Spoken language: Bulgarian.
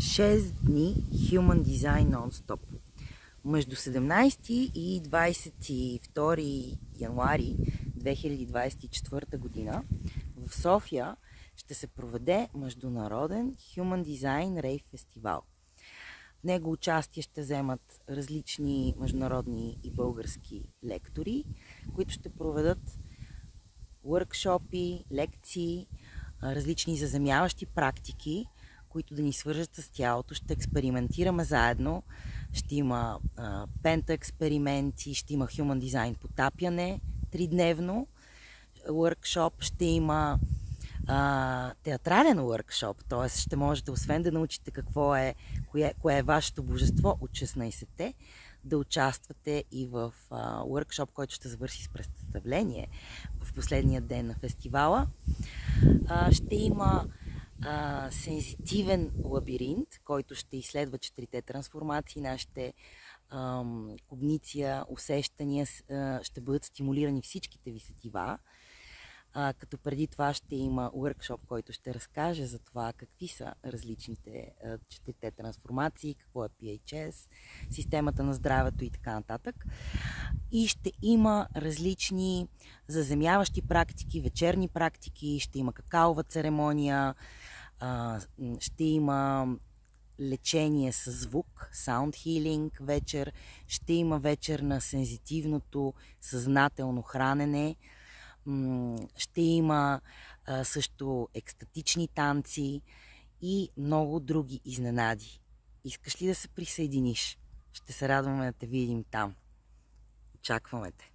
6 дни Human Design Non-Stop. Между 17 и 22 януари 2024 година в София ще се проведе Международен Human Design Rave фестивал. В него участие ще вземат различни международни и български лектори, които ще проведат workshop-и, лекции, различни заземяващи практики, които да ни свържат с тялото. Ще експериментираме заедно. Ще има пента експерименти, ще има Human Design потапяне 3-дневно workshop, ще има театрален workshop, т.е. ще можете, освен да научите кое е вашето божество от 16-те, да участвате и в workshop, който ще завърши с представление в последния ден на фестивала. Ще има сензитивен лабиринт, който ще изследва 4-те трансформации. Нашите когниция, усещания ще бъдат стимулирани всичките ви сетива. Като преди това ще има workshop, който ще разкаже за това какви са различните 4-те трансформации, какво е PHS, системата на здравето и така нататък. И ще има различни заземяващи практики, вечерни практики, ще има какаова церемония, ще има лечение с звук, sound healing вечер, ще има вечер на сензитивното съзнателно хранене, ще има също екстатични танци и много други изненади. Искаш ли да се присъединиш? Ще се радваме да те видим там. Очакваме те!